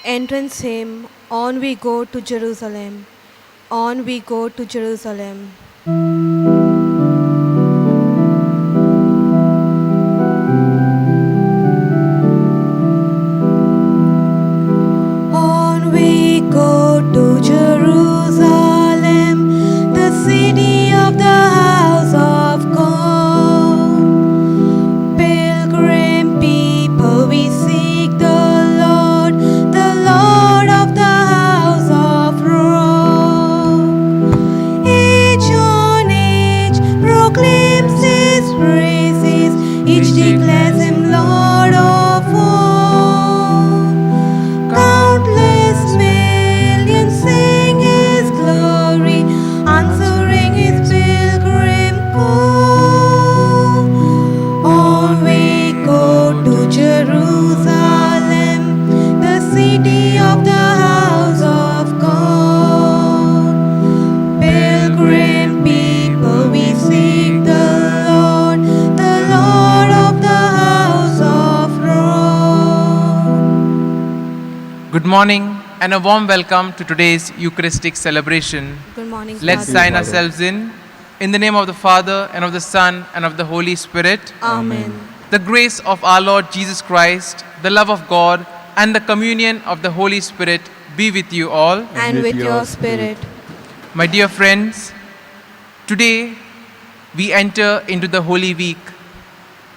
Entrance hymn, On We Go to Jerusalem. On we go to Jerusalem. On we go to Jerusalem, the city of the house of God. Pilgrim people, we seek the Lord of the house of rock. Age on age proclaims his praises, each declares him Lord of all. Countless millions sing his glory, answering his pilgrim call. On we go to Jerusalem, the city of the house of God. Pilgrim people, we seek the Lord of the house of rock. Good morning and a warm welcome to today's Eucharistic celebration. Good morning, Let's Father. sign ourselves in the name of the Father and of the Son and of the Holy Spirit. Amen. The grace of our Lord Jesus Christ, the love of God, and the communion of the Holy Spirit be with you all. And with your spirit. My dear friends, today we enter into the Holy Week.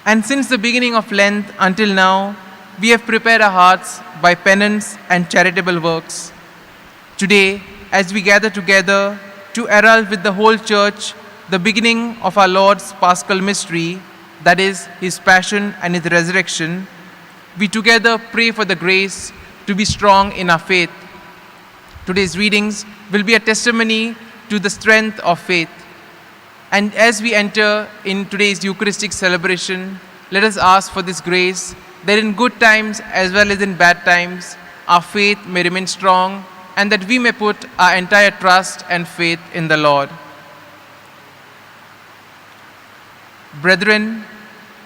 And since the beginning of Lent until now, we have prepared our hearts by penance and charitable works. Today, as we gather together to herald with the whole Church the beginning of our Lord's Paschal mystery, that is, His Passion and His Resurrection, we together pray for the grace to be strong in our faith. Today's readings will be a testimony to the strength of faith. And as we enter in today's Eucharistic celebration, let us ask for this grace that in good times as well as in bad times, our faith may remain strong and that we may put our entire trust and faith in the Lord. Brethren,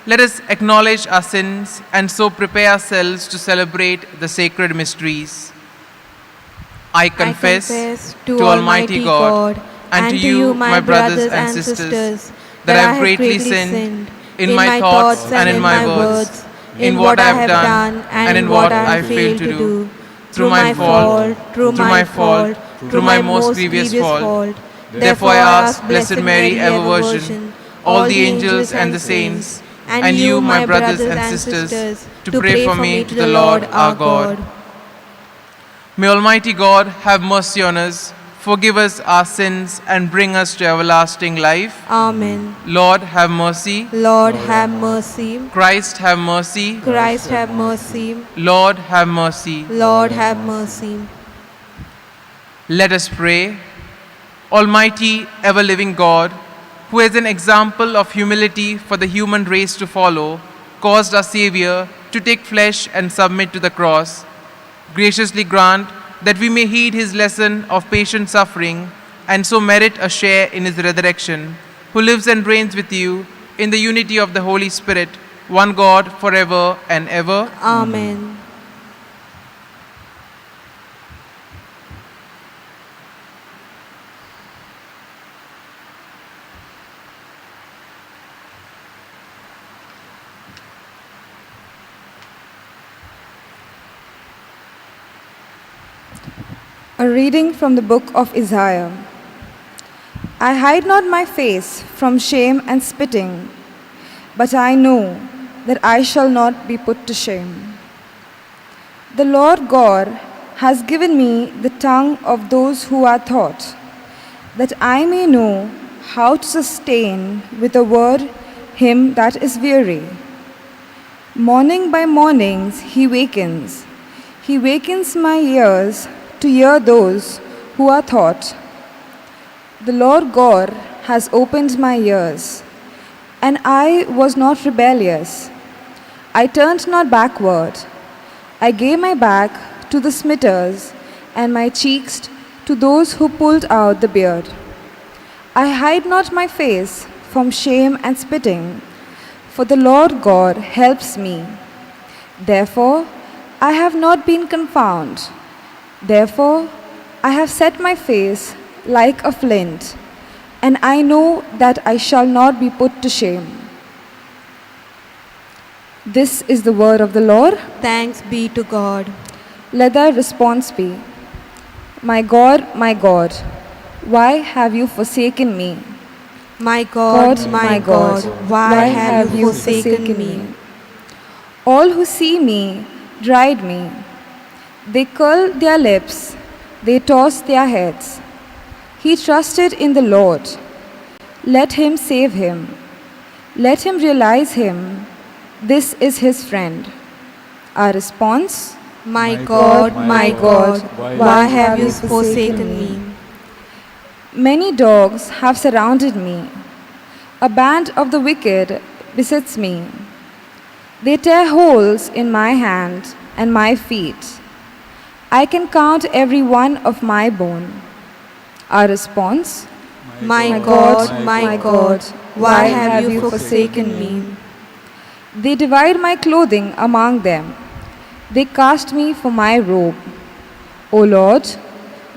let us acknowledge our sins and so prepare ourselves to celebrate the sacred mysteries. I confess to Almighty God And to you, my brothers and sisters, that I have greatly sinned in my thoughts and in my words, in what I have done and in what I have failed to do, through my fault, through my most grievous fault. Therefore I ask Blessed Mary, ever Virgin, all the angels and the saints, and you, my brothers and sisters, to pray for me to the Lord our God. May Almighty God have mercy on us, forgive us our sins, and bring us to everlasting life. Amen. Lord, have mercy. Lord, have mercy. Christ, have mercy. Christ, have mercy. Lord, have mercy. Lord, have mercy. Let us pray. Almighty, ever-living God, who is an example of humility for the human race to follow, caused our Savior to take flesh and submit to the cross. Graciously grant that we may heed his lesson of patient suffering and so merit a share in his resurrection, who lives and reigns with you in the unity of the Holy Spirit, one God, forever and ever. Amen. A reading from the book of Isaiah. I hide not my face from shame and spitting, but I know that I shall not be put to shame. The Lord God has given me the tongue of those who are taught, that I may know how to sustain with a word him that is weary. Morning by mornings he wakens my ears to hear those who are taught. The Lord God has opened my ears, and I was not rebellious. I turned not backward. I gave my back to the smitters, and my cheeks to those who pulled out the beard. I hide not my face from shame and spitting, for the Lord God helps me. Therefore, I have not been confounded. Therefore, I have set my face like a flint, and I know that I shall not be put to shame. This is the word of the Lord. Thanks be to God. Let thy response be, my God, why have you forsaken me? My God, my God, why have you forsaken me? All who see me deride me. They curl their lips, they toss their heads. He trusted in the Lord. Let him save him. Let him realize him. This is his friend. Our response, My God, why have you forsaken me? Many dogs have surrounded me. A band of the wicked besets me. They tear holes in my hand and my feet. I can count every one of my bone. Our response, My God, why have you forsaken me? They divide my clothing among them. They cast me for my robe. O Lord,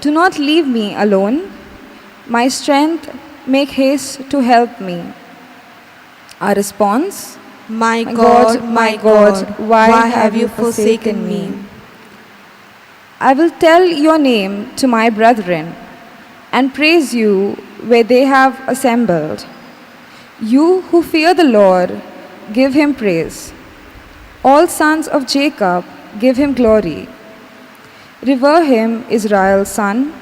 do not leave me alone. My strength, make haste to help me. Our response, My God, why have you forsaken me? I will tell your name to my brethren and praise you where they have assembled. You who fear the Lord, give him praise. All sons of Jacob, give him glory. Revere him, Israel's son.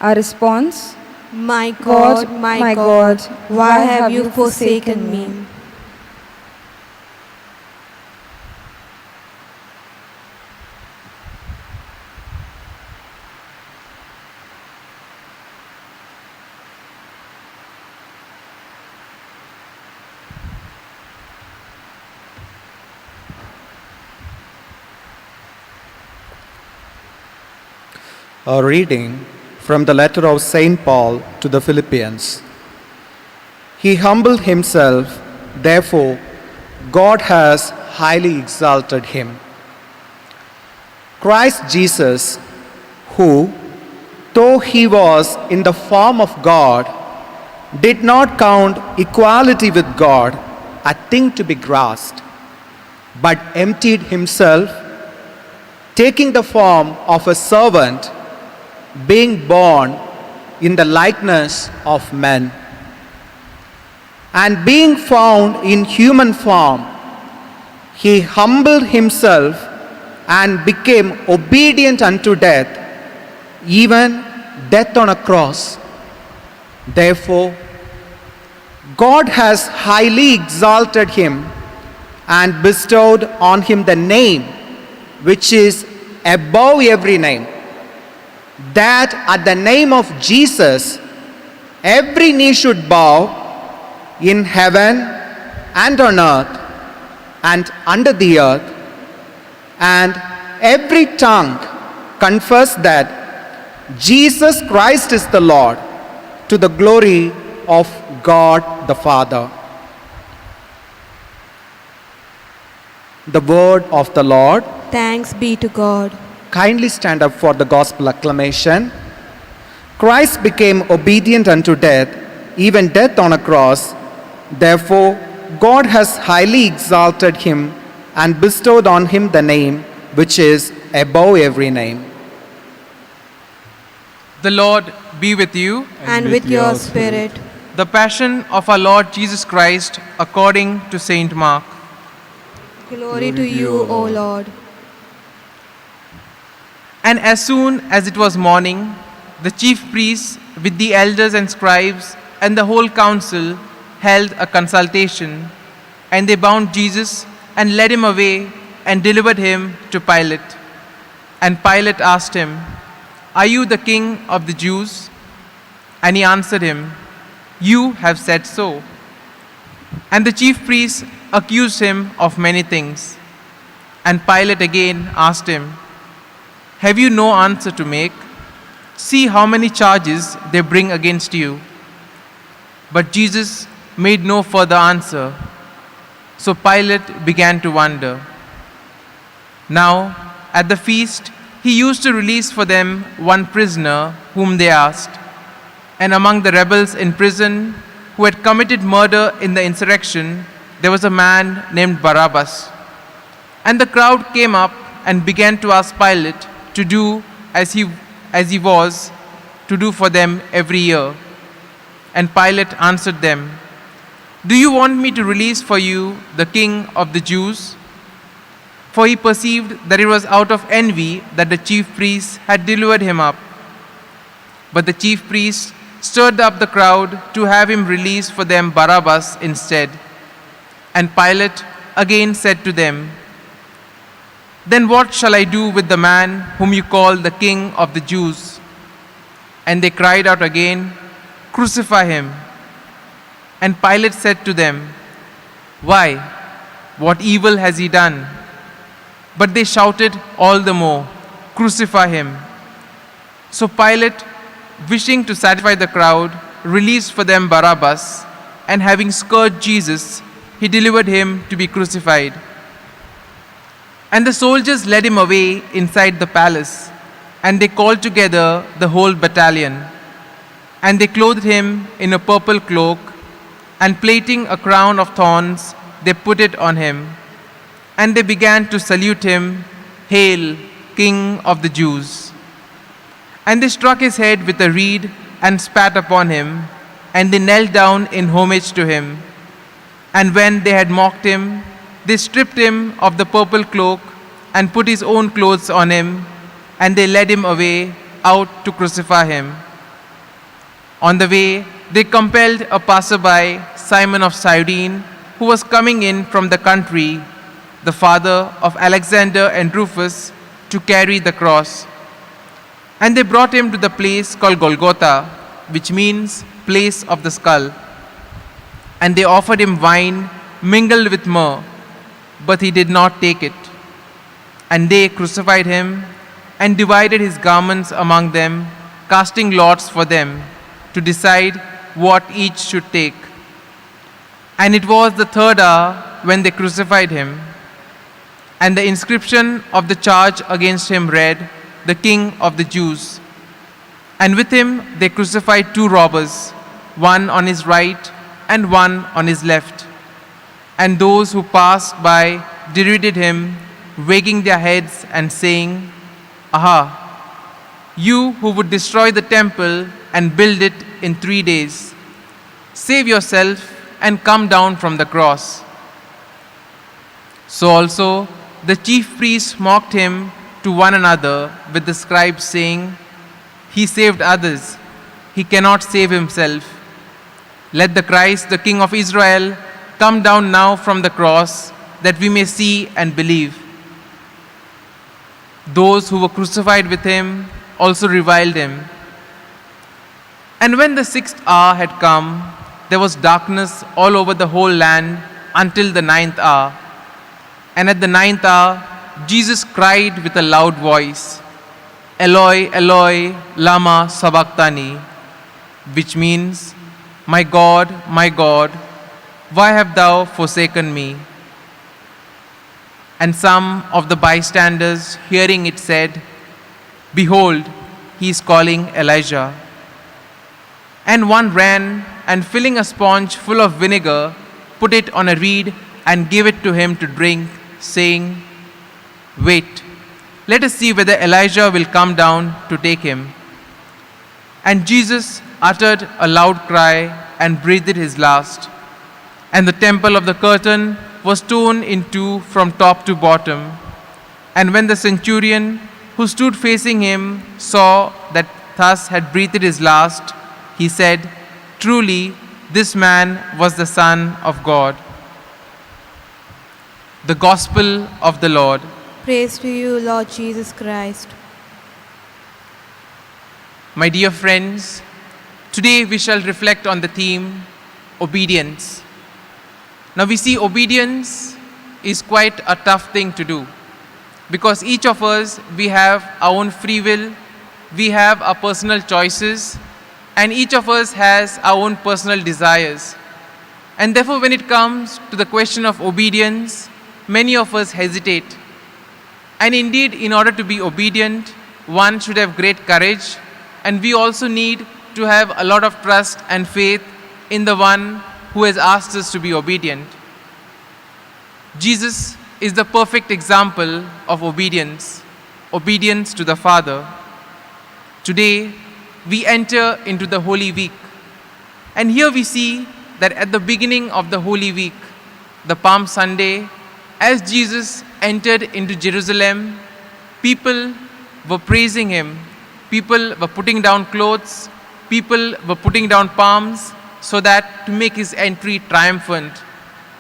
Our response, My God, why have you forsaken me? A reading from the letter of St. Paul to the Philippians. He humbled himself, therefore God has highly exalted him. Christ Jesus, who, though he was in the form of God, did not count equality with God a thing to be grasped, but emptied himself, taking the form of a servant, being born in the likeness of men. And being found in human form, he humbled himself and became obedient unto death, even death on a cross. Therefore, God has highly exalted him and bestowed on him the name which is above every name, that at the name of Jesus every knee should bow, in heaven and on earth and under the earth, and every tongue confess that Jesus Christ is the Lord, to the glory of God the Father. The word of the Lord. Thanks be to God. Kindly stand up for the gospel acclamation. Christ became obedient unto death, even death on a cross. Therefore, God has highly exalted him and bestowed on him the name which is above every name. The Lord be with you. And with your spirit. The Passion of our Lord Jesus Christ according to Saint Mark. Glory to you, O Lord. And as soon as it was morning, the chief priests with the elders and scribes and the whole council held a consultation, and they bound Jesus and led him away and delivered him to Pilate. And Pilate asked him, "Are you the king of the Jews?" And he answered him, "You have said so." And the chief priests accused him of many things. And Pilate again asked him, "Have you no answer to make? See how many charges they bring against you." But Jesus made no further answer. So Pilate began to wonder. Now, at the feast, he used to release for them one prisoner whom they asked. And among the rebels in prison who had committed murder in the insurrection, there was a man named Barabbas. And the crowd came up and began to ask Pilate to do as he was to do for them every year. And Pilate answered them, "Do you want me to release for you the king of the Jews?" For he perceived that it was out of envy that the chief priests had delivered him up. But the chief priests stirred up the crowd to have him release for them Barabbas instead. And Pilate again said to them, "Then what shall I do with the man whom you call the king of the Jews?" And they cried out again, "Crucify him." And Pilate said to them, "Why? What evil has he done?" But they shouted all the more, "Crucify him." So Pilate, wishing to satisfy the crowd, released for them Barabbas, and having scourged Jesus, he delivered him to be crucified. And the soldiers led him away inside the palace, and they called together the whole battalion. And they clothed him in a purple cloak, and plaiting a crown of thorns, they put it on him. And they began to salute him, "Hail, King of the Jews!" And they struck his head with a reed and spat upon him, and they knelt down in homage to him. And when they had mocked him, they stripped him of the purple cloak and put his own clothes on him, and they led him away out to crucify him. On the way, they compelled a passerby, Simon of Cyrene, who was coming in from the country, the father of Alexander and Rufus, to carry the cross. And they brought him to the place called Golgotha, which means place of the skull. And they offered him wine mingled with myrrh, but he did not take it. And they crucified him and divided his garments among them, casting lots for them to decide what each should take. And it was the third hour when they crucified him. And the inscription of the charge against him read, "The King of the Jews." And with him they crucified two robbers, one on his right and one on his left. And those who passed by derided him, wagging their heads and saying, Aha! You who would destroy the temple and build it in 3 days, save yourself and come down from the cross. So also the chief priests mocked him to one another with the scribes, saying, He saved others, he cannot save himself. Let the Christ, the King of Israel, come down now from the cross, that we may see and believe. Those who were crucified with him also reviled him. And when the 6th hour had come, there was darkness all over the whole land until the 9th hour. And at the 9th hour, Jesus cried with a loud voice, Eloi, Eloi, lama sabachthani, which means, my God, why have thou forsaken me? And some of the bystanders, hearing it, said, Behold, he is calling Elijah. And one ran and, filling a sponge full of vinegar, put it on a reed and gave it to him to drink, saying, Wait, let us see whether Elijah will come down to take him. And Jesus uttered a loud cry and breathed his last. And the temple of the curtain was torn in two from top to bottom. And when the centurion who stood facing him saw that thus had breathed his last, he said, Truly, this man was the Son of God. The Gospel of the Lord. Praise to you, Lord Jesus Christ. My dear friends, today we shall reflect on the theme, obedience. Now we see obedience is quite a tough thing to do, because each of us, we have our own free will, we have our personal choices, and each of us has our own personal desires. And therefore, when it comes to the question of obedience, many of us hesitate. And indeed, in order to be obedient, one should have great courage, and we also need to have a lot of trust and faith in the one who has asked us to be obedient. Jesus is the perfect example of obedience, obedience to the Father. Today, we enter into the Holy Week, and here we see that at the beginning of the Holy Week, the Palm Sunday, as Jesus entered into Jerusalem, people were praising him, people were putting down clothes, people were putting down palms, so that to make his entry triumphant.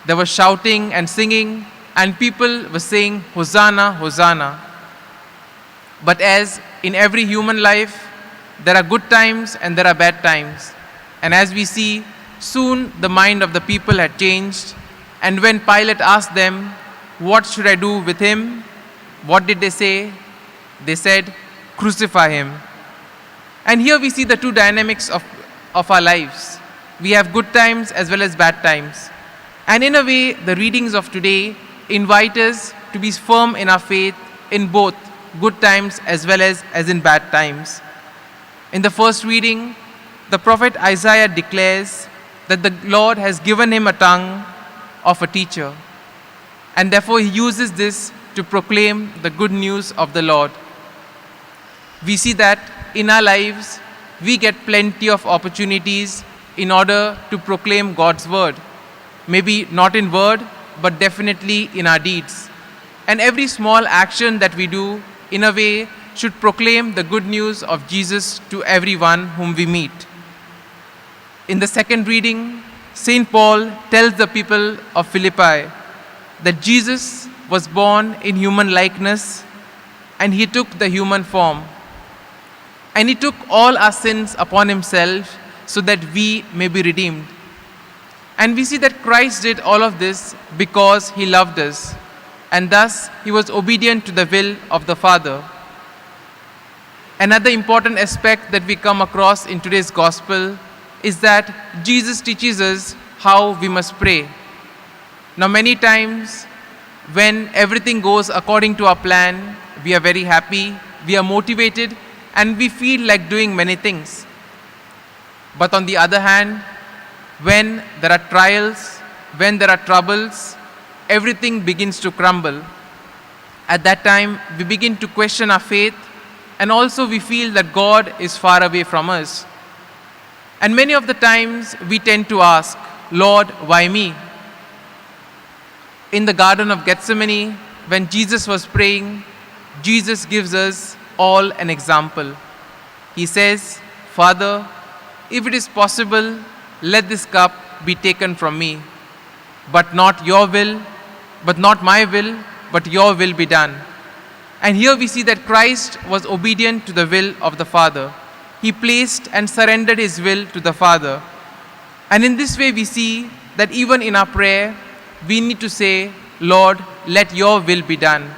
They were shouting and singing, and people were saying, Hosanna, Hosanna. But as in every human life, there are good times and there are bad times. And as we see, soon the mind of the people had changed. And when Pilate asked them, What should I do with him? What did they say? They said, Crucify him. And here we see the two dynamics of our lives. We have good times as well as bad times. And in a way, the readings of today invite us to be firm in our faith in both good times as well as in bad times. In the first reading, the prophet Isaiah declares that the Lord has given him a tongue of a teacher, and therefore he uses this to proclaim the good news of the Lord. We see that in our lives, we get plenty of opportunities in order to proclaim God's word. Maybe not in word, but definitely in our deeds. And every small action that we do, in a way, should proclaim the good news of Jesus to everyone whom we meet. In the second reading, St. Paul tells the people of Philippi that Jesus was born in human likeness, and he took the human form. And he took all our sins upon himself so that we may be redeemed. And we see that Christ did all of this because he loved us, and thus he was obedient to the will of the Father. Another important aspect that we come across in today's gospel is that Jesus teaches us how we must pray. Now, many times when everything goes according to our plan, we are very happy, we are motivated, and we feel like doing many things. But on the other hand, when there are trials, when there are troubles, everything begins to crumble. At that time, we begin to question our faith, and also we feel that God is far away from us. And many of the times we tend to ask, Lord, why me? In the Garden of Gethsemane, when Jesus was praying, Jesus gives us all an example. He says, Father, if it is possible, let this cup be taken from me. But not your will, but not my will, but your will be done. And here we see that Christ was obedient to the will of the Father. He placed and surrendered his will to the Father. And in this way we see that even in our prayer, we need to say, Lord, let your will be done.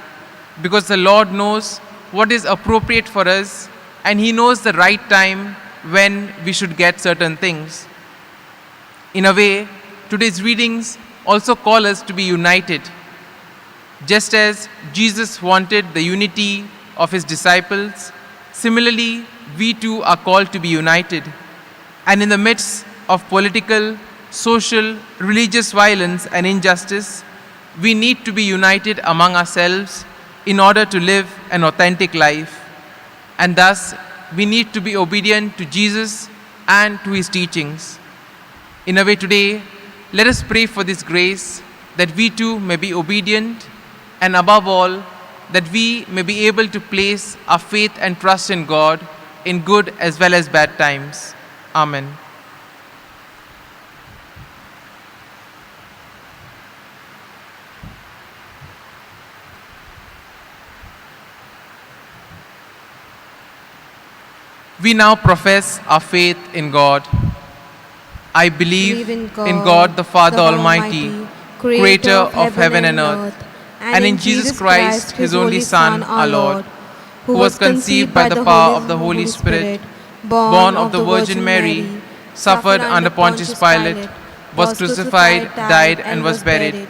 Because the Lord knows what is appropriate for us, and he knows the right time when we should get certain things. In a way, today's readings also call us to be united. Just as Jesus wanted the unity of his disciples, similarly, we too are called to be united. And in the midst of political, social, religious violence and injustice, we need to be united among ourselves in order to live an authentic life. And thus, we need to be obedient to Jesus and to his teachings. In a way today, let us pray for this grace that we too may be obedient, and above all, that we may be able to place our faith and trust in God in good as well as bad times. Amen. We now profess our faith in God. I believe in God the Father Almighty, creator of heaven and earth, and in Jesus Christ, his only Son, our Lord, who was conceived by the power of the Holy Spirit, born of the Virgin Mary, suffered under Pontius Pilate, was crucified, died, and was buried.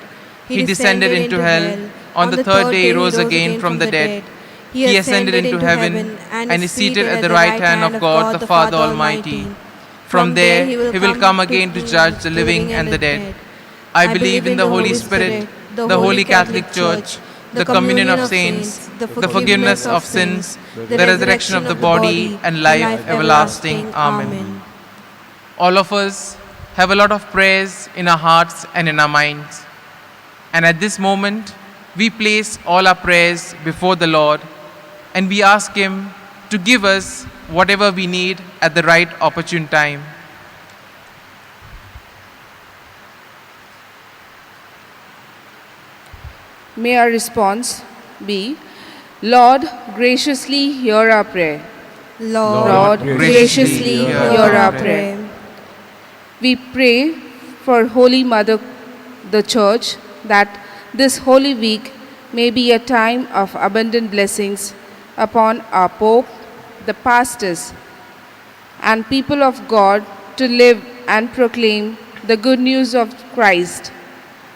He descended into hell. On the third day he rose again from the dead. He ascended into heaven and is seated at the right hand of God the Father Almighty. From there he will come again to judge the living and the dead. I believe in the Holy Spirit, the Holy Catholic Church, the communion of saints, the forgiveness of sins, the resurrection of the body, and life everlasting. Amen. All of us have a lot of prayers in our hearts and in our minds. And at this moment, we place all our prayers before the Lord, and we ask him to give us whatever we need at the right opportune time. May our response be, Lord, graciously hear our prayer. Lord, graciously hear our prayer. We pray for Holy Mother, the Church, that this Holy Week may be a time of abundant blessings upon our Pope, the pastors, and people of God to live and proclaim the good news of Christ.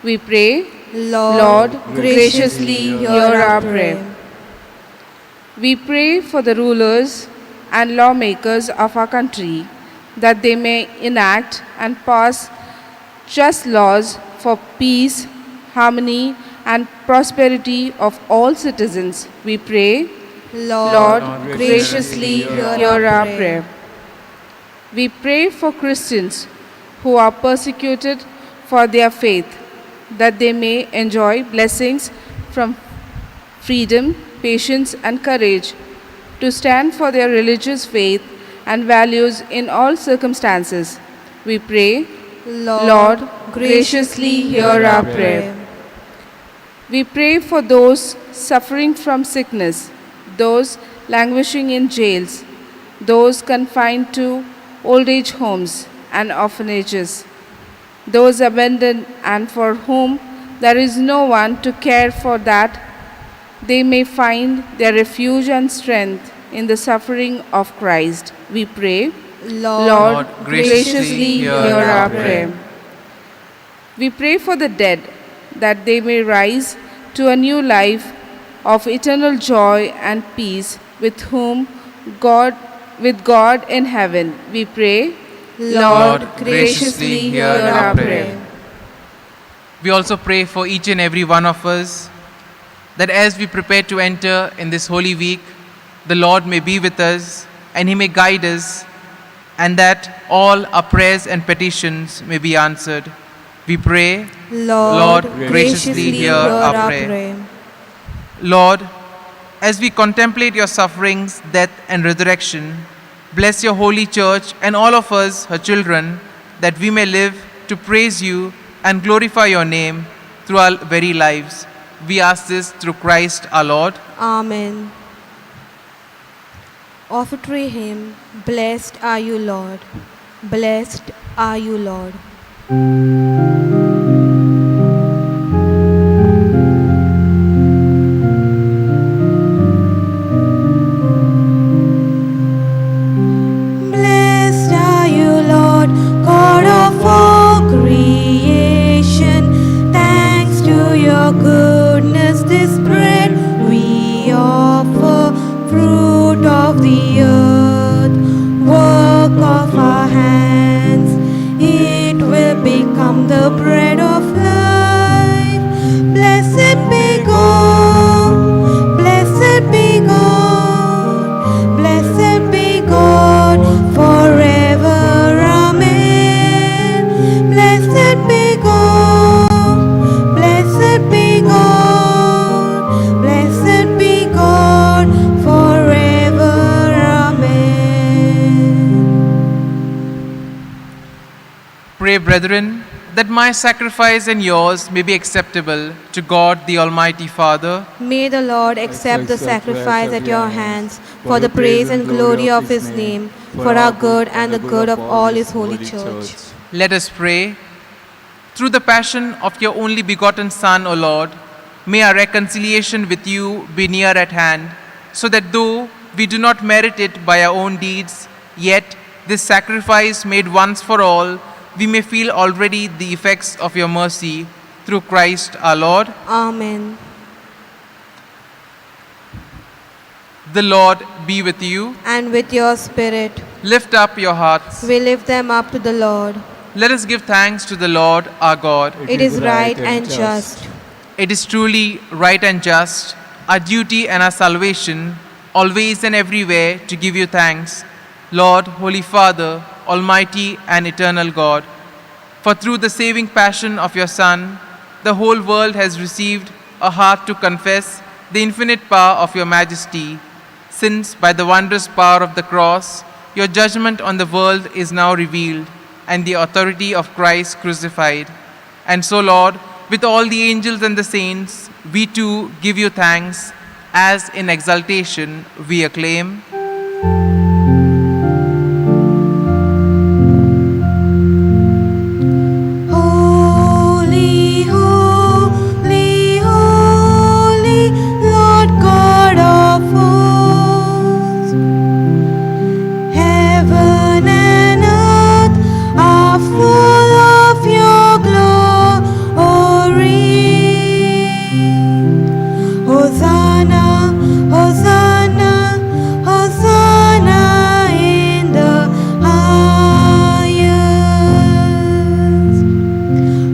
We pray, Lord, graciously hear our prayer. We pray for the rulers and lawmakers of our country, that they may enact and pass just laws for peace, harmony, and prosperity of all citizens. We pray, Lord, graciously hear our prayer. We pray for Christians who are persecuted for their faith, that they may enjoy blessings from freedom, patience, and courage to stand for their religious faith and values in all circumstances. We pray, Lord, graciously hear our prayer. We pray for those suffering from sickness, those languishing in jails, those confined to old age homes and orphanages, those abandoned and for whom there is no one to care for, that they may find their refuge and strength in the suffering of Christ. We pray, Lord, graciously hear our prayer. We pray for the dead, that they may rise to a new life of eternal joy and peace with whom God with God in heaven, we pray. Lord, graciously hear our prayer. We also pray for each and every one of us that as we prepare to enter in this Holy Week, the Lord may be with us and He may guide us, and that all our prayers and petitions may be answered. We pray, Lord, graciously hear our prayer. Lord, as we contemplate your sufferings, death, and resurrection, bless your holy church and all of us, her children, that we may live to praise you and glorify your name through our very lives. We ask this through Christ our Lord. Amen. Offertory hymn, Blessed are you, Lord. Blessed are you, Lord. Blessed are you, Lord, God of all creation. Thanks to your goodness, this bread we offer, fruit of the earth, work of our hands. It will become the bread of life. Blessed be God, blessed be God, blessed be God forever. Amen. Blessed be God, blessed be God, blessed be God forever. Amen. Pray, brethren, that my sacrifice and yours may be acceptable to God the Almighty Father. May the Lord accept the sacrifice at your hands for the praise and glory of his name, for our good and the good of all his holy church. Let us pray. Through the passion of your only begotten Son, O Lord, may our reconciliation with you be near at hand, so that though we do not merit it by our own deeds, yet this sacrifice made once for all, we may feel already the effects of your mercy through Christ our Lord. Amen. The Lord be with you. And with your spirit, Lift up your hearts. we lift them up to the Lord. Let us give thanks to the Lord our God. It is right and just. It is truly right and just, our duty and our salvation, always and everywhere to give you thanks, Lord, Holy Father, Almighty and eternal God. For through the saving passion of your Son, the whole world has received a heart to confess the infinite power of your majesty, since by the wondrous power of the cross, your judgment on the world is now revealed, and the authority of Christ crucified. And so, Lord, with all the angels and the saints, we too give you thanks, as in exaltation we acclaim. Holy, holy, holy, Lord God of hosts. Heaven and earth are full of your glory. Hosanna, Hosanna, Hosanna in the highest.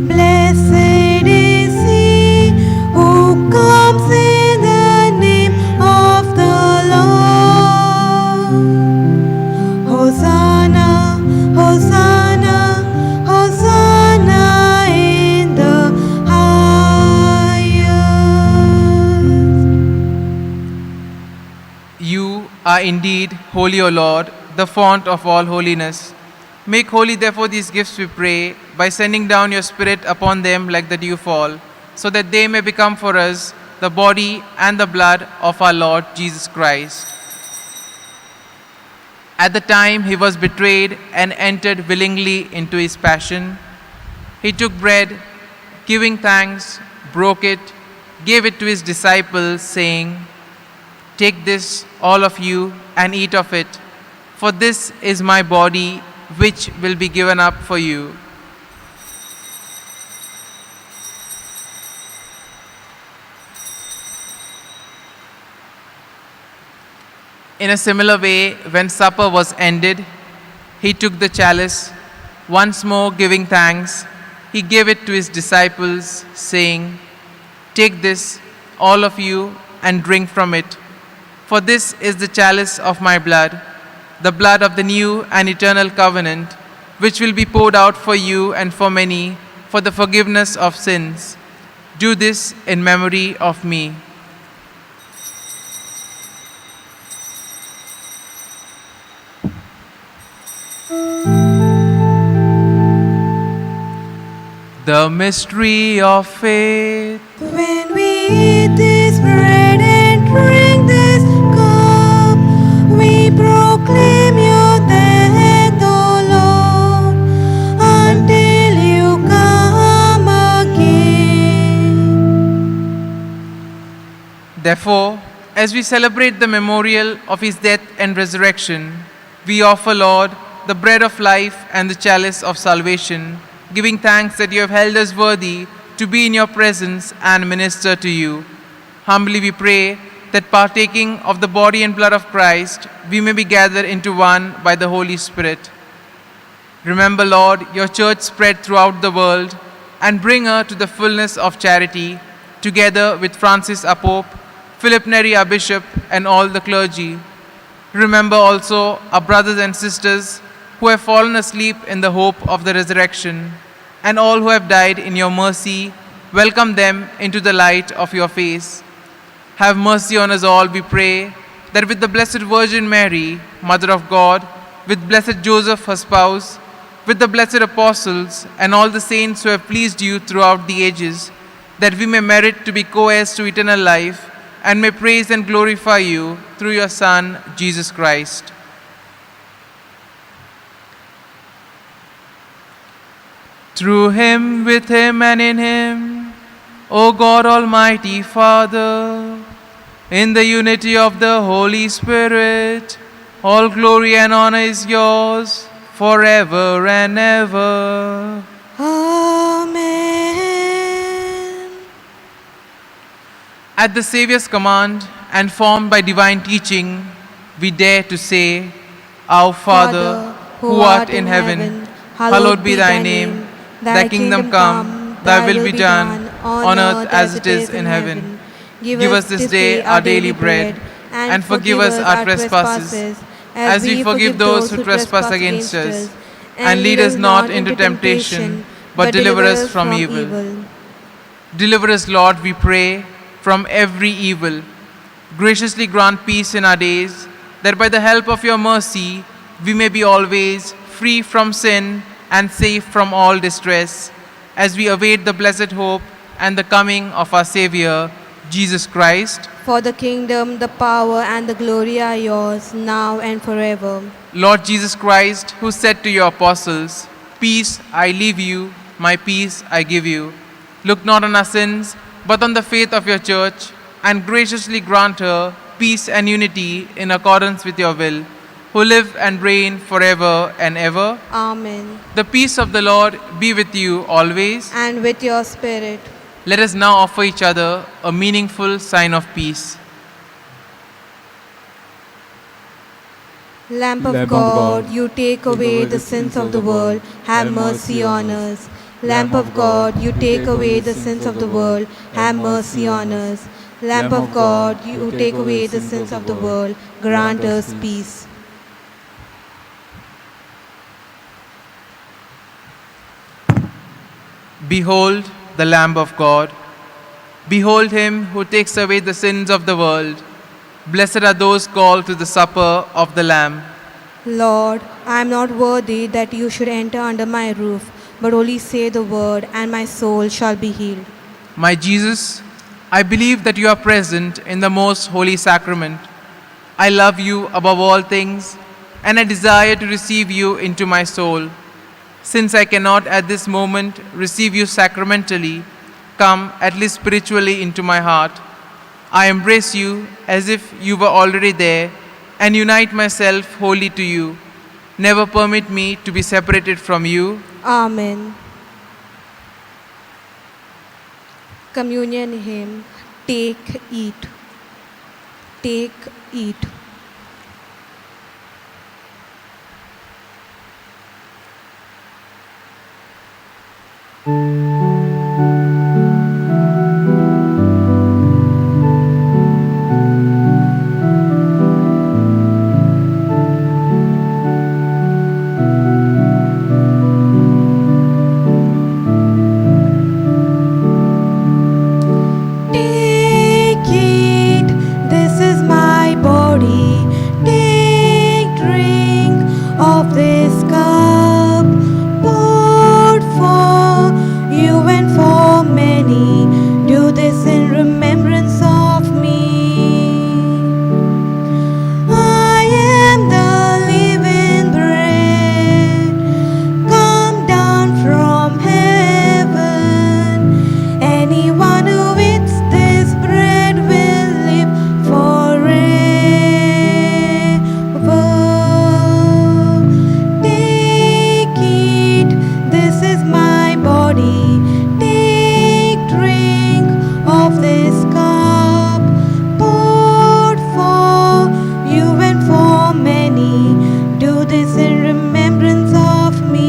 Blessed is he who comes in the name of the Lord. Hosanna, Hosanna, Hosanna in the highest. You are indeed holy, O Lord, the fount of all holiness. Make holy, therefore, these gifts, we pray, by sending down your Spirit upon them like the dew fall, so that they may become for us the body and the blood of our Lord Jesus Christ. At the time he was betrayed and entered willingly into his passion, he took bread, giving thanks, broke it, gave it to his disciples, saying, "Take this, all of you, and eat of it, for this is my body, which will be given up for you." In a similar way, when supper was ended, he took the chalice, once more giving thanks. He gave it to his disciples, saying, "Take this, all of you, and drink from it. For this is the chalice of my blood, the blood of the new and eternal covenant, which will be poured out for you and for many for the forgiveness of sins. Do this in memory of me." The mystery of faith. When we eat this bread and drink this cup, we proclaim your death, O Lord, until you come again. Therefore, as we celebrate the memorial of his death and resurrection, we offer, Lord, the bread of life and the chalice of salvation, giving thanks that you have held us worthy to be in your presence and minister to you. Humbly we pray that partaking of the body and blood of Christ, we may be gathered into one by the Holy Spirit. Remember, Lord, your church spread throughout the world and bring her to the fullness of charity, together with Francis our Pope, Philip Neri our Bishop, and all the clergy. Remember also our brothers and sisters who have fallen asleep in the hope of the resurrection, and all who have died in your mercy. Welcome them into the light of your face. Have mercy on us all, we pray, that with the Blessed Virgin Mary, Mother of God, with blessed Joseph, her spouse, with the blessed apostles, and all the saints who have pleased you throughout the ages, that we may merit to be co-heirs to eternal life, and may praise and glorify you through your Son, Jesus Christ. Through him, with him, and in him, O God, Almighty Father, in the unity of the Holy Spirit, all glory and honor is yours forever and ever. Amen. At the Saviour's command and formed by divine teaching, we dare to say, Our Father, who art in heaven, hallowed be thy name. Thy kingdom come, thy will be done, on earth as it is in heaven. Give us this day our daily bread, and forgive us our trespasses, as we forgive those who trespass against us. And lead us not into temptation, but deliver us from evil. Deliver us, Lord, we pray, from every evil. Graciously grant peace in our days, that by the help of your mercy we may be always free from sin and safe from all distress, as we await the blessed hope and the coming of our Savior, Jesus Christ. For the kingdom, the power, and the glory are yours, now and forever. Lord Jesus Christ, who said to your apostles, Peace I leave you, my peace I give you. Look not on our sins, but on the faith of your church, and graciously grant her peace and unity in accordance with your will, who live and reign forever and ever. Amen. The peace of the Lord be with you always. And with your spirit. Let us now offer each other a meaningful sign of peace. Lamp of God, you take away the sins of the world, have mercy on us. Lamp of God, you take away the sins of the world, have mercy on us. Lamp of God, you take away the sins of the world, grant us peace. Behold the Lamb of God. Behold him who takes away the sins of the world. Blessed are those called to the supper of the Lamb. Lord, I am not worthy that you should enter under my roof, but only say the word, and my soul shall be healed. My Jesus, I believe that you are present in the most holy sacrament. I love you above all things, and I desire to receive you into my soul. Since I cannot at this moment receive you sacramentally, come at least spiritually into my heart. I embrace you as if you were already there, and unite myself wholly to you. Never permit me to be separated from you. Amen. Communion hymn. Take, eat. Take, eat. Take it, this is my body. Take drink of this cup, poured for you and for many. Do this in remembrance of me. I am the living bread, come down from heaven. Anyone who eats this bread will live forever. Take it, this is my body. Take drink of this cup, poured for you and for many. Do this in remembrance of me.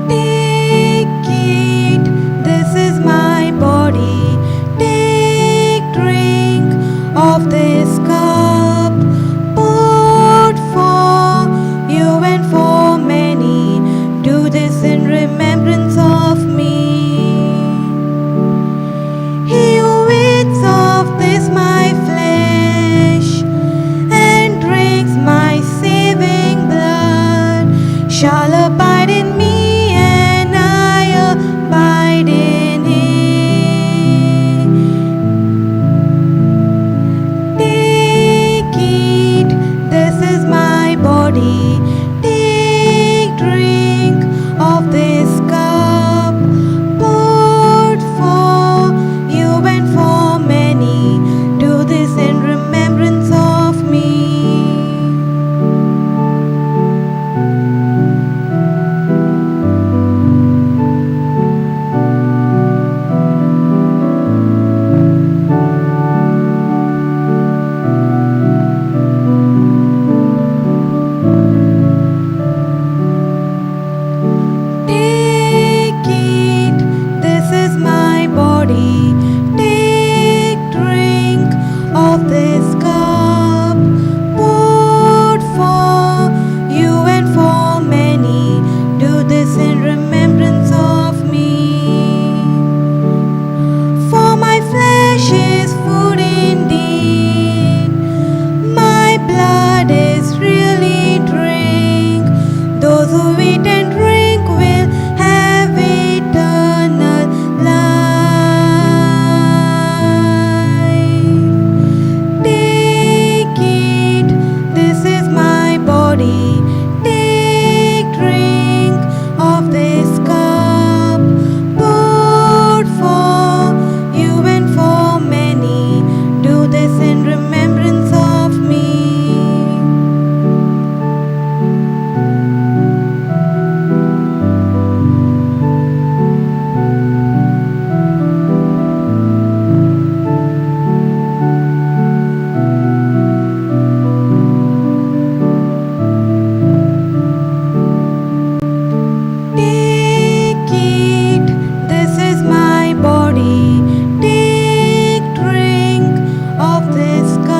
Take it, this is my body. Take drink of this cup, poured for you and for many. Do this in remembrance of me. He who eats of this my flesh and drinks my saving blood shall abide in me, and I abide in him. Take it, this is my body. Take drink of this cup, poured for you and for many. Do this in remembrance of me. Take it, this is my body. Take drink of this cup, poured for you and for many. Do this in remembrance of me. For my flesh is food indeed, my blood is really drink. Those who eat and drink will have eternal life. Take it, this is my body. Take drink of this cup, poured for you and for many. Do this in remembrance of me. Take it, this is my body. Take drink of this cup.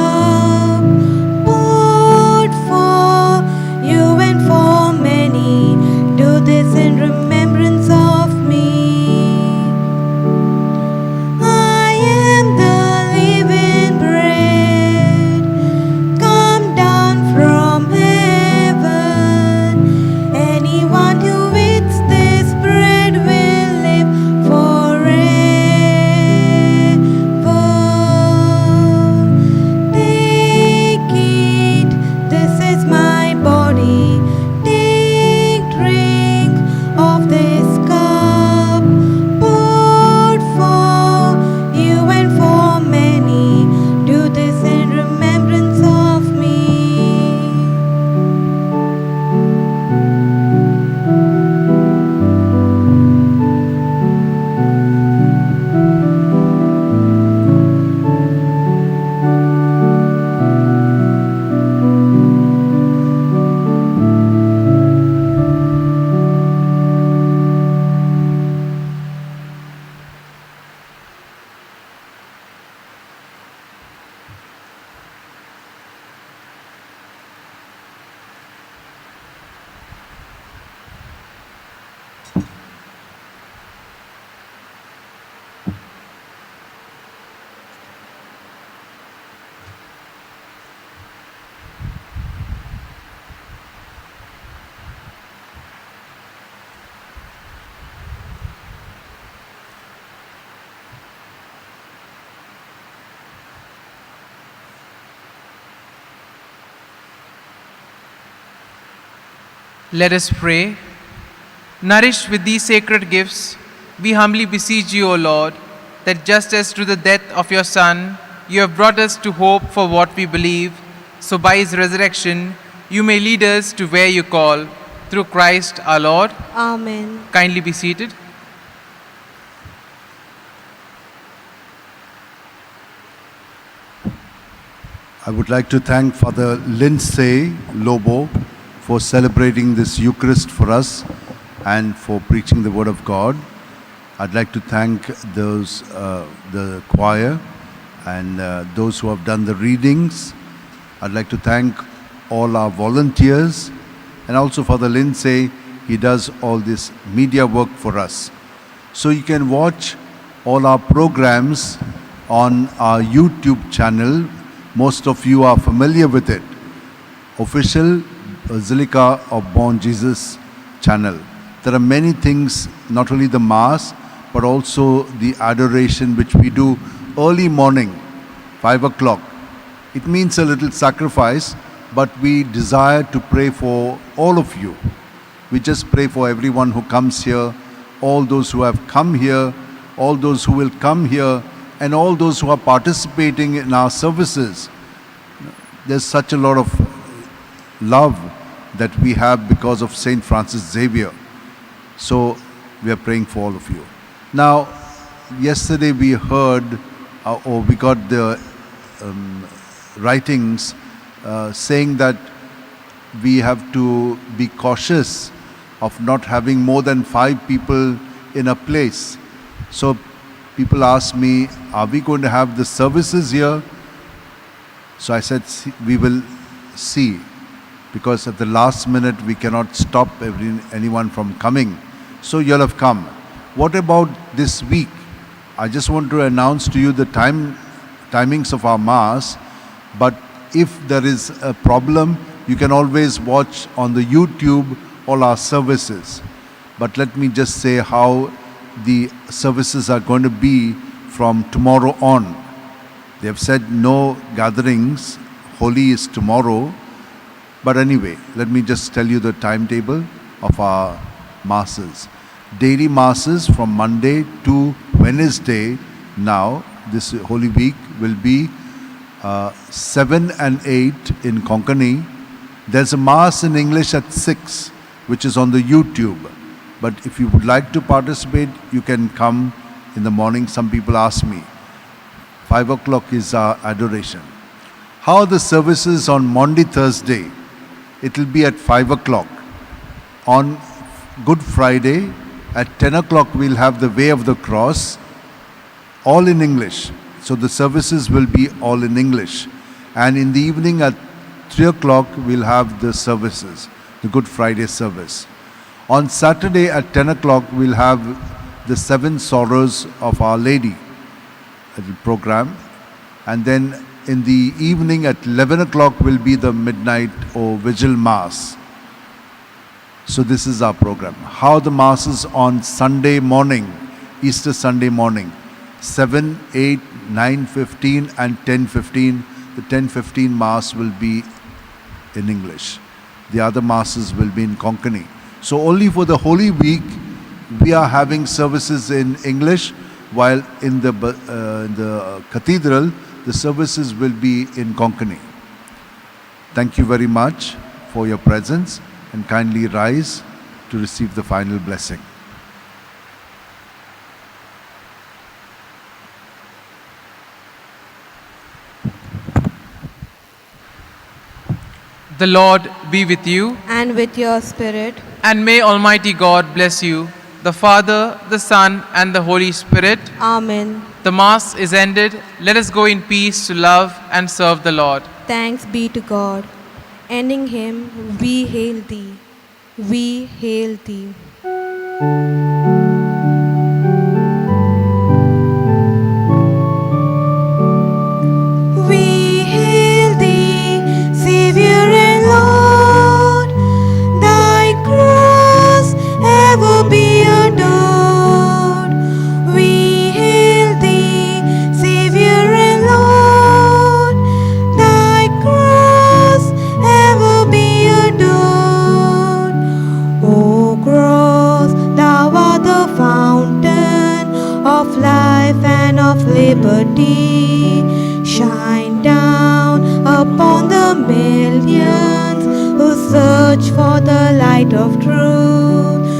Let us pray. Nourished with these sacred gifts, we humbly beseech you, O Lord, that just as through the death of your Son, you have brought us to hope for what we believe, so by his resurrection, you may lead us to where you call, through Christ our Lord. Amen. Kindly be seated. I would like to thank Father Lindsay Lobo for celebrating this Eucharist for us and for preaching the Word of God. I'd like to thank the choir and those who have done the readings. I'd like to thank all our volunteers and also Father Lindsay. He does all this media work for us. So you can watch all our programs on our YouTube channel. Most of you are familiar with it. Official Basilica of Born Jesus channel. There are many things, not only the Mass, but also the adoration which we do early morning, 5 o'clock. It means a little sacrifice, but we desire to pray for all of you. We just pray for everyone who comes here, all those who have come here, all those who will come here, and all those who are participating in our services. There's such a lot of love that we have because of Saint Francis Xavier. So we are praying for all of you. Now, yesterday we heard, or we got the writings saying that we have to be cautious of not having more than 5 people in a place. So people ask me, are we going to have the services here? So I said, we will see, because at the last minute we cannot stop anyone from coming. So you'll have come. What about this week? I just want to announce to you the timings of our Mass, but if there is a problem, you can always watch on the YouTube all our services. But let me just say how the services are going to be from tomorrow on. They have said no gatherings, Holy is tomorrow. But anyway, let me just tell you the timetable of our Masses. Daily Masses from Monday to Wednesday now, this Holy Week, will be 7 and 8 in Konkani. There's a Mass in English at 6, which is on the YouTube. But if you would like to participate, you can come in the morning. Some people ask me. 5 o'clock is our adoration. How are the services on Maundy Thursday? It will be at 5 o'clock. On Good Friday, at 10 o'clock, we'll have the Way of the Cross, all in English. So the services will be all in English. And in the evening at 3 o'clock, we'll have the services, the Good Friday service. On Saturday at 10 o'clock, we'll have the 7 Sorrows of Our Lady program. And then in the evening at 11 o'clock will be the midnight or vigil Mass. So this is our program. How the Masses on Sunday morning, Easter Sunday morning, 7, 8, 9:15 and 10:15. The 10:15 Mass will be in English. The other Masses will be in Konkani. So only for the Holy Week, we are having services in English, while in the cathedral, the services will be in Konkani. Thank you very much for your presence, and kindly rise to receive the final blessing. The Lord be with you, And with your spirit. and may Almighty God bless you, the Father, the Son, and the Holy Spirit. Amen. The Mass is ended. Let us go in peace to love and serve the Lord. Thanks be to God. Ending hymn, we hail thee. We hail thee. We hail thee, Savior and Lord. Thy cross ever be adored. We hail thee, Savior and Lord. Thy cross ever be adored. millions who search for the light of truth.